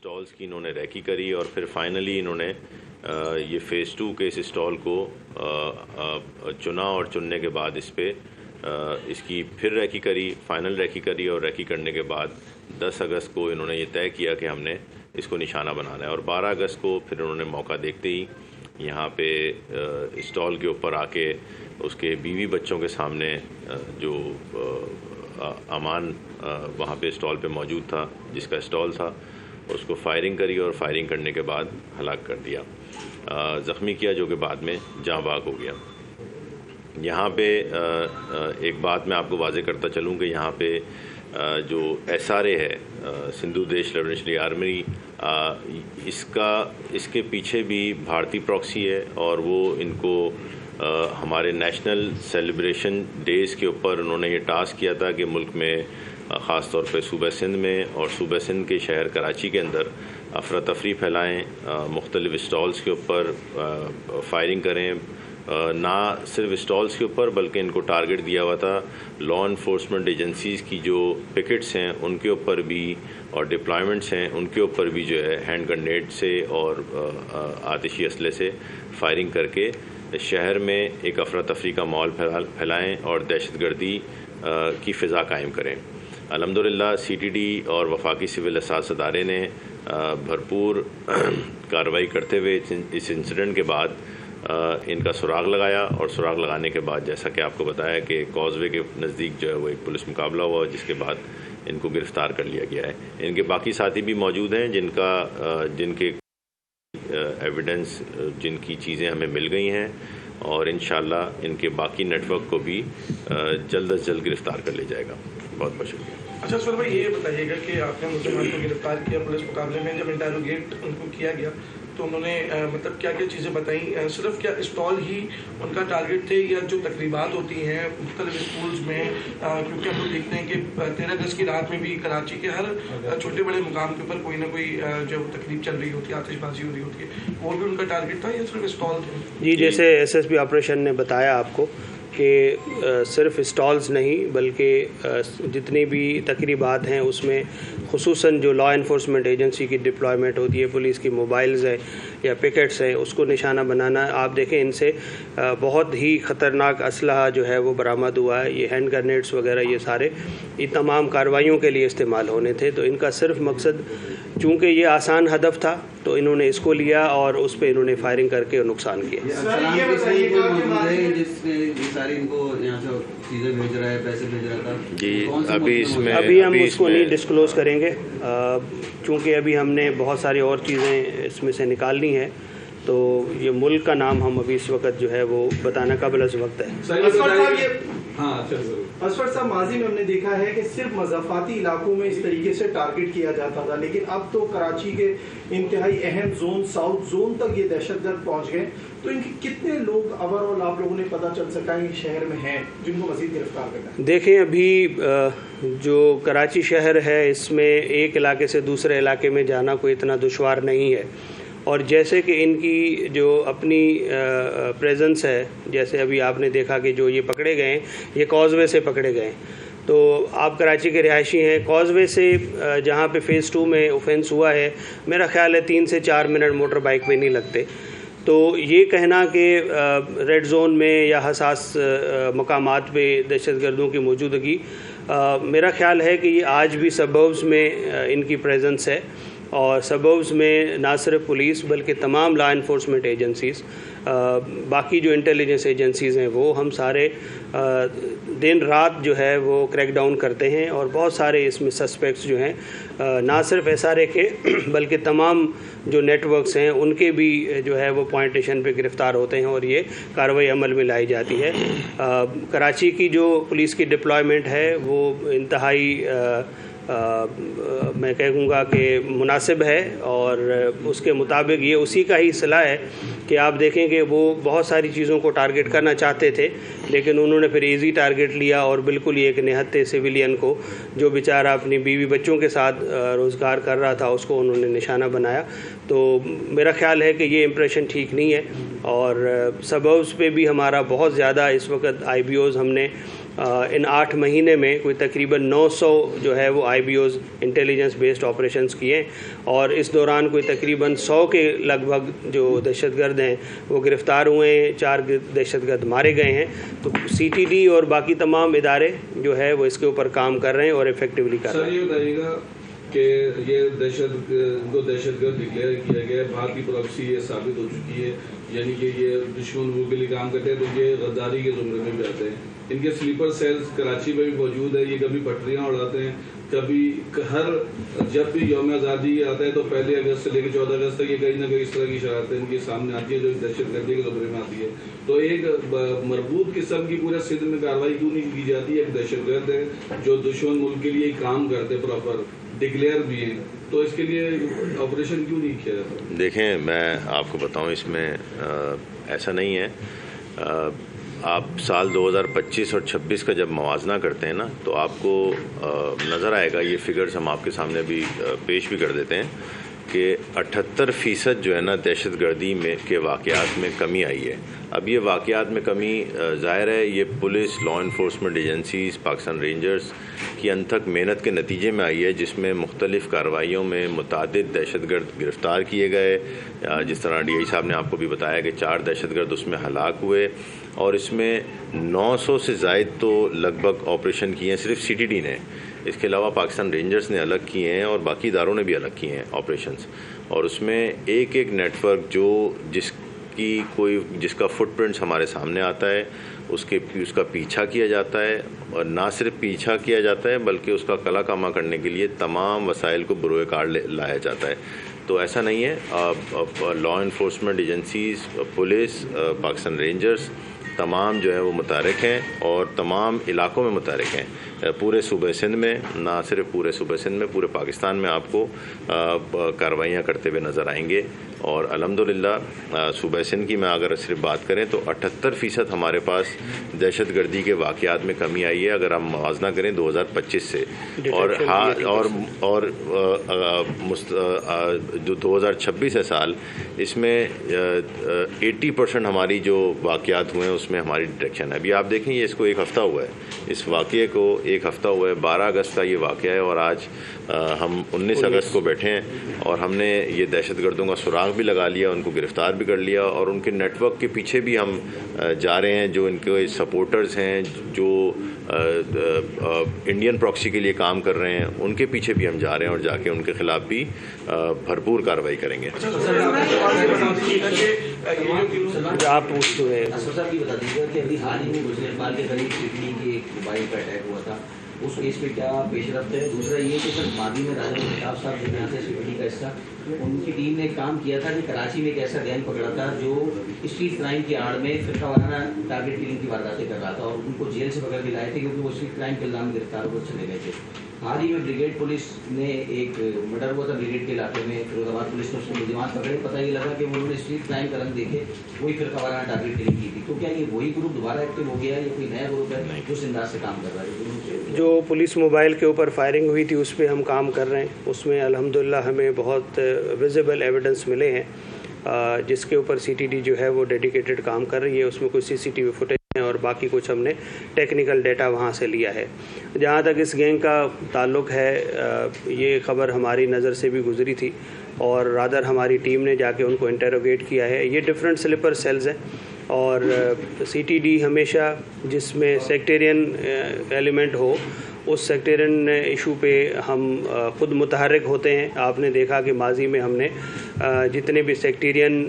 Stalls کی انہوں نے ریکی کری اور پھر فائنلی انہوں نے یہ فیز 2 کے اس اسٹال کو چنا اور چننے کے بعد اس پہ اس کی پھر ریکی کری، فائنل ریکی کری، اور ریکی کرنے کے بعد 10 اگست کو انہوں نے یہ طے کیا کہ ہم نے اس کو نشانہ بنانا ہے، اور 12 اگست کو پھر انہوں نے موقع دیکھتے ہی یہاں پہ اسٹال کے اوپر آ کے اس کے بیوی بچوں کے سامنے جو امان وہاں پہ اسٹال پہ موجود تھا، جس کا اسٹال تھا، اس کو فائرنگ کری اور فائرنگ کرنے کے بعد ہلاک کر دیا، زخمی کیا، جو کہ بعد میں جاں بحق ہو گیا۔ یہاں پہ ایک بات میں آپ کو واضح کرتا چلوں کہ یہاں پہ جو SRA ہے، سندھو دیش ریولیوشنری آرمی، اس کے پیچھے بھی بھارتی پراکسی ہے، اور وہ ان کو ہمارے نیشنل سیلیبریشن ڈیز کے اوپر انہوں نے یہ ٹاسک کیا تھا کہ ملک میں خاص طور پہ صوبہ سندھ میں اور صوبہ سندھ کے شہر کراچی کے اندر افراتفری پھیلائیں، مختلف اسٹالز کے اوپر فائرنگ کریں، نہ صرف اسٹالز کے اوپر بلکہ ان کو ٹارگٹ دیا ہوا تھا لا انفورسمنٹ ایجنسیز کی جو پکٹس ہیں ان کے اوپر بھی، اور ڈپلائمنٹس ہیں ان کے اوپر بھی جو ہے ہینڈ گرنیڈ سے اور آتشی اسلحے سے فائرنگ کر کے شہر میں ایک افراتفری کا ماحول پھیلائیں اور دہشت گردی کی فضا قائم کریں۔ الحمدللہ CTD اور وفاقی سول اساس ادارے نے بھرپور کارروائی کرتے ہوئے اس انسیڈنٹ کے بعد ان کا سراغ لگایا، اور سراغ لگانے کے بعد جیسا کہ آپ کو بتایا کہ کاز وے کے نزدیک جو ہے وہ ایک پولیس مقابلہ ہوا، جس کے بعد ان کو گرفتار کر لیا گیا ہے۔ ان کے باقی ساتھی بھی موجود ہیں جن کے ایویڈنس، جن کی چیزیں ہمیں مل گئی ہیں، اور انشاءاللہ ان کے باقی نیٹ ورک کو بھی جلد از جلد گرفتار کر لیا جائے گا۔ بہت بہت شکریہ۔ اچھا اسفر بھائی، یہ بتائیے گا کہ آپ نے مسلمان کو گرفتار کیا پولیس مقابلے میں، جب انٹروگیٹ ان کو کیا گیا تو انہوں نے مطلب کیا کیا چیزیں بتائیں؟ صرف کیا اسٹال ہی ان کا ٹارگٹ تھے، یا جو تقریبات ہوتی ہیں مختلف اسکولز میں، کیونکہ ہم لوگ دیکھتے ہیں کہ 13 اگست کی رات میں بھی کراچی کے ہر چھوٹے بڑے مقام کے اوپر کوئی نہ کوئی جو تقریب چل رہی ہوتی ہے، آتش بازی ہو رہی ہوتی ہے، وہ بھی ان کا ٹارگٹ تھا یا صرف اسٹال تھے؟ جی، جیسے SSP آپریشن نے بتایا آپ کو کہ صرف اسٹالز نہیں بلکہ جتنی بھی تقریبات ہیں اس میں خصوصاً جو لا انفورسمنٹ ایجنسی کی ڈپلائمنٹ ہوتی ہے، پولیس کی موبائلز ہیں یا پکٹس ہیں، اس کو نشانہ بنانا۔ آپ دیکھیں ان سے بہت ہی خطرناک اسلحہ جو ہے وہ برآمد ہوا ہے، یہ ہینڈ گرنیڈس وغیرہ، یہ سارے یہ تمام کارروائیوں کے لیے استعمال ہونے تھے۔ تو ان کا صرف مقصد، چونکہ یہ آسان ہدف تھا تو انہوں نے اس کو لیا اور اس پہ انہوں نے فائرنگ کر کے نقصان کیا۔ جی، ابھی ہم اس کو نہیں ڈسکلوز کریں گے، چونکہ ابھی ہم نے بہت ساری اور چیزیں اس میں سے نکالنی ہیں، تو یہ ملک کا نام ہم ابھی اس وقت جو ہے وہ بتانا قبل از وقت ہے۔ اسفر صاحب، ماضی میں ہم نے دیکھا ہے کہ صرف مضافاتی علاقوں میں اس طریقے سے ٹارگٹ کیا جاتا تھا، لیکن اب تو کراچی کے انتہائی اہم زون، ساؤتھ زون تک یہ دہشت گرد پہنچ گئے، تو ان کے کتنے لوگ اوور آل آپ لوگوں نے پتہ چل سکا ہے شہر میں ہیں جن کو مزید گرفتار کرنا ہے؟ دیکھیں، ابھی جو کراچی شہر ہے اس میں ایک علاقے سے دوسرے علاقے میں جانا کوئی اتنا دشوار نہیں ہے، اور جیسے کہ ان کی جو اپنی پریزنس ہے، جیسے ابھی آپ نے دیکھا کہ جو یہ پکڑے گئے ہیں یہ کاز وے سے پکڑے گئے ہیں، تو آپ کراچی کے رہائشی ہیں، کاز وے سے جہاں پہ فیز 2 میں اوفینس ہوا ہے، میرا خیال ہے 3 سے 4 منٹ موٹر بائک پہ نہیں لگتے۔ تو یہ کہنا کہ ریڈ زون میں یا حساس مقامات پہ دہشت گردوں کی موجودگی، میرا خیال ہے کہ یہ آج بھی سبربز میں ان کی پریزنس ہے، اور سبربز میں نہ صرف پولیس بلکہ تمام لا انفورسمنٹ ایجنسیز، باقی جو انٹیلیجنس ایجنسیز ہیں، وہ ہم سارے دن رات جو ہے وہ کریک ڈاؤن کرتے ہیں، اور بہت سارے اس میں سسپیکٹس جو ہیں نہ صرف SRA کے بلکہ تمام جو نیٹ ورکس ہیں ان کے بھی جو ہے وہ پوائنٹیشن پہ گرفتار ہوتے ہیں، اور یہ کارروائی عمل میں لائی جاتی ہے۔ کراچی کی جو پولیس کی ڈپلائمنٹ ہے وہ انتہائی میں کہوں گا کہ مناسب ہے، اور اس کے مطابق یہ اسی کا ہی صلاح ہے کہ آپ دیکھیں کہ وہ بہت ساری چیزوں کو ٹارگٹ کرنا چاہتے تھے، لیکن انہوں نے پھر ایزی ٹارگٹ لیا، اور بالکل یہ ایک نہتے سویلین کو جو بیچارہ اپنی بیوی بچوں کے ساتھ روزگار کر رہا تھا اس کو انہوں نے نشانہ بنایا۔ تو میرا خیال ہے کہ یہ امپریشن ٹھیک نہیں ہے، اور سبربز پہ بھی ہمارا بہت زیادہ اس وقت IBOs ہم نے ان 8 مہینے میں کوئی تقریباً 900 جو ہے وہ IBOs انٹیلیجنس بیسڈ آپریشنز کیے، اور اس دوران کوئی تقریباً 100 کے لگ بھگ جو دہشت گرد ہیں وہ گرفتار ہوئے ہیں، 4 دہشت گرد مارے گئے ہیں۔ تو CTD اور باقی تمام ادارے جو ہے وہ اس کے اوپر کام کر رہے ہیں اور افیکٹولی کر رہے ہیں۔ سر یہ بتائیے گا کہ یہ دہشت گرد ڈکلیئر کیا گیا ہے، بھارتی پراکسی یہ ثابت ہو چکی ہے، یعنی کہ یہ دشمن ملک کے لیے کام کرتے ہیں، تو یہ غداری کے زمرے میں بھی آتے ہیں۔ ان کے سلیپر سیلز کراچی میں بھی موجود ہے، یہ کبھی پٹریاں اڑاتے ہیں، کبھی جب بھی یوم آزادی آتا ہے تو 1 اگست سے لے کے 14 اگست تک یہ کہیں نہ کہیں اس طرح کی شرارتیں ان کے سامنے آتی ہے جو دہشت گردی کے زمرے میں آتی ہے۔ تو ایک مربوط قسم کی پورے سندھ میں کارروائی کیوں نہیں کی جاتی؟ ایک دہشت گرد ہے جو دشمن ملک کے لیے کام کرتے، پراپر ڈکلیئر بھی ہیں، تو اس کے لیے آپریشن کیوں نہیں کیا جاتا؟ دیکھیں، میں آپ کو بتاؤں، اس میں ایسا نہیں ہے۔ آپ سال 2025 اور 26 کا جب موازنہ کرتے ہیں نا، تو آپ کو نظر آئے گا، یہ فگرز ہم آپ کے سامنے بھی پیش بھی کر دیتے ہیں کہ 78% جو ہے نا دہشت گردی میں کے واقعات میں کمی آئی ہے۔ اب یہ واقعات میں کمی ظاہر ہے یہ police, law enforcement agencies, Pakistan rangers کی انتھک محنت کے نتیجے میں آئی ہے، جس میں مختلف کارروائیوں میں متعدد دہشت گرد گرفتار کیے گئے۔ جس طرح DI صاحب نے آپ کو بھی بتایا کہ 4 دہشت گرد اس میں ہلاک ہوئے، اور اس میں 900 سے زائد تو لگ بھگ آپریشن کیے ہیں صرف CTD نے۔ اس کے علاوہ پاکستان رینجرز نے الگ کیے ہیں اور باقی اداروں نے بھی الگ کیے ہیں آپریشنز، اور اس میں ایک نیٹ ورک جو جس کا فٹ پرنٹس ہمارے سامنے آتا ہے، اس کا پیچھا کیا جاتا ہے، اور نہ صرف پیچھا کیا جاتا ہے بلکہ اس کا کلا کامہ کرنے کے لیے تمام وسائل کو بروئے کار لایا جاتا ہے۔ تو ایسا نہیں ہے، law enforcement agencies, police, Pakistan rangers تمام جو ہے وہ متحرک ہیں اور تمام علاقوں میں متحرک ہیں، پورے صوبہ سندھ میں، نہ صرف پورے صوبہ سندھ میں، پورے پاکستان میں آپ کو کارروائیاں کرتے ہوئے نظر آئیں گے۔ اور الحمدللہ صوبہ سندھ کی میں اگر صرف بات کریں تو 78% ہمارے پاس دہشت گردی کے واقعات میں کمی آئی ہے اگر ہم موازنہ کریں 2025 سے، اور جو 2026 ہے سال، اس میں 80% ہماری جو واقعات ہوئے ہیں اس میں ہماری ڈیٹیکشن ہے۔ ابھی آپ دیکھیں، یہ اس کو 1 ہفتہ ہوا ہے، اس واقعے کو 1 ہفتہ ہوا ہے، 12 اگست کا یہ واقعہ ہے، اور آج ہم 19 اگست کو بیٹھے ہیں، اور ہم نے یہ دہشت گردوں کا سراغ بھی لگا لیا، ان کو گرفتار بھی کر لیا، اور ان کے نیٹ ورک کے پیچھے بھی ہم جا رہے ہیں، جو ان کے سپورٹرز ہیں، جو انڈین پراکسی کے لیے کام کر رہے ہیں، ان کے پیچھے بھی ہم جا رہے ہیں، اور جا کے ان کے خلاف بھی بھرپور کارروائی کریں گے۔ آپ پوچھتے ہوئے صاحب یہ بتا دیجیے کہ ابھی حال ہی میں گزرے سال کے قریب CTD کی ایک موبائل پر اٹیک ہوا تھا، اس کیس پہ کیا پیش رفت ہے؟ دوسرا یہ کہ سر ماضی میں راجہ مہتاب صاحب جو یہاں سے CTD کا حصہ، ان کی ٹیم نے کام کیا تھا کہ کراچی میں ایک ایسا گینگ پکڑا تھا جو اسٹریٹ کرائم کی آڑ میں فرقہ وارانہ ٹارگیٹ کلنگ کی وارداتیں کر رہا تھا، اور ان کو جیل سے پکڑ کے لائے تھے کیونکہ وہ اسٹریٹ کرائم کے الزام گرفتار ہو چلے گئے تھے۔ حال ہی میں بریگیڈ پولیس نے ایک مرڈر ہوا تھا بریگیڈ کے علاقے میں، فیروز آباد پولیس نے اس کو ملزمان پکڑے، پتہ یہ لگا کہ انہوں نے اسٹریٹ کرائم کا رنگ دیکھے وہی فرقہ وارانہ ٹارگیٹ کلنگ کی تھی۔ تو کیا یہ وہی گروپ دوبارہ ایکٹیو ہو گیا ہے یا کوئی نیا گروپ ہے جو اس انداز سے کام کر رہا ہے؟ جو پولیس موبائل کے اوپر فائرنگ ہوئی تھی اس پہ ہم کام کر رہے ہیں، اس میں الحمدللہ ہمیں بہت ویزیبل ایویڈنس ملے ہیں، جس کے اوپر CTD جو ہے وہ ڈیڈیکیٹڈ کام کر رہی ہے۔ اس میں کوئی CCTV فوٹیج اور باقی کچھ ہم نے ٹیکنیکل ڈیٹا وہاں سے لیا ہے۔ جہاں تک اس گینگ کا تعلق ہے، یہ خبر ہماری نظر سے بھی گزری تھی، اور رادر ہماری ٹیم نے جا کے ان کو انٹیروگیٹ کیا ہے۔ یہ ڈفرینٹ سلیپر سیلز ہیں، اور CTD ہمیشہ جس میں سیکٹیرین ایلیمنٹ ہو اس سیکٹیرین ایشو پہ ہم خود متحرک ہوتے ہیں۔ آپ نے دیکھا کہ ماضی میں ہم نے جتنے بھی سیکٹیرین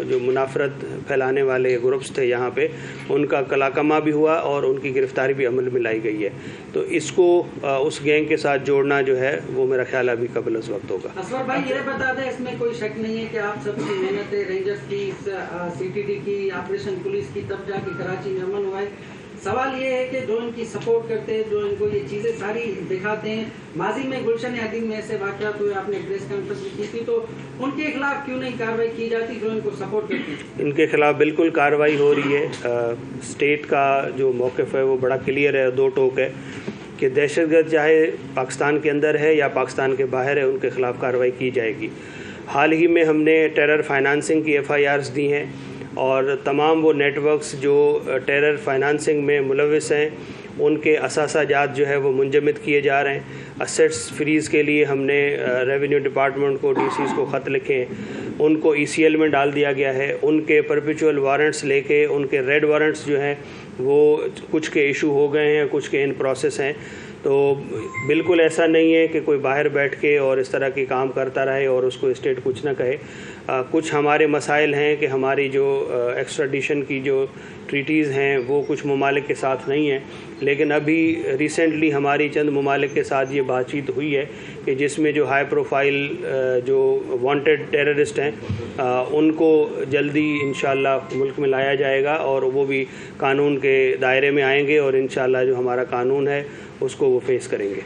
جو منافرت پھیلانے والے گروپس تھے یہاں پہ، ان کا کلاکما بھی ہوا اور ان کی گرفتاری بھی عمل میں لائی گئی ہے۔ تو اس کو اس گینگ کے ساتھ جوڑنا جو ہے وہ میرا خیال ابھی قبل از وقت ہوگا۔ اصغر بھائی یہ بتا دیں، اس میں کوئی شک نہیں ہے کہ آپ سب کی محنت ہے، رینجرز کی، CTD کی، آپریشن پولیس کی، تب جا کے کراچی میں امن ہوا ہے۔ سوال یہ ہے کہ جو ان کی سپورٹ کرتے ہیں، جو ان کو یہ چیزیں ساری دکھاتے ہیں، ماضی میں گلشن عظیم میں ایسے واقعات ہوئے، آپ نے پریس کانفرنس بھی کی تھی، تو ان کے خلاف کیوں نہیں کارروائی کی جاتی جو ان کو سپورٹ کرتے ہیں؟ ان کے خلاف بالکل کارروائی ہو رہی ہے۔ اسٹیٹ کا جو موقف ہے وہ بڑا کلیئر ہے، 2 ٹوک ہے کہ دہشت گرد چاہے پاکستان کے اندر ہے یا پاکستان کے باہر ہے، ان کے خلاف کارروائی کی جائے گی۔ حال ہی میں ہم نے ٹیرر فائنانسنگ کی FIRs دی ہیں، اور تمام وہ نیٹ ورکس جو ٹیرر فائنانسنگ میں ملوث ہیں ان کے اثاثہ جات جو ہے وہ منجمد کیے جا رہے ہیں. اسیٹس فریز کے لیے ہم نے ریونیو ڈپارٹمنٹ کو DCs کو خط لکھے ہیں, ان کو ECL میں ڈال دیا گیا ہے. ان کے پرپیچول وارنٹس لے کے ان کے ریڈ وارنٹس جو ہیں وہ کچھ کے ایشو ہو گئے ہیں, کچھ کے ان پروسیس ہیں. تو بالکل ایسا نہیں ہے کہ کوئی باہر بیٹھ کے اور اس طرح کی کام کرتا رہے اور اس کو اسٹیٹ کچھ نہ کہے. کچھ ہمارے مسائل ہیں کہ ہماری جو ایکسٹراڈیشن کی جو ٹریٹیز ہیں وہ کچھ ممالک کے ساتھ نہیں ہیں, لیکن ابھی ریسنٹلی ہماری چند ممالک کے ساتھ یہ بات چیت ہوئی ہے کہ جس میں جو ہائی پروفائل جو وانٹیڈ ٹیررسٹ ہیں ان کو جلدی انشاءاللہ ملک میں لایا جائے گا اور وہ بھی قانون کے دائرے میں آئیں گے اور انشاءاللہ جو ہمارا قانون ہے اس کو وہ فیس کریں گے.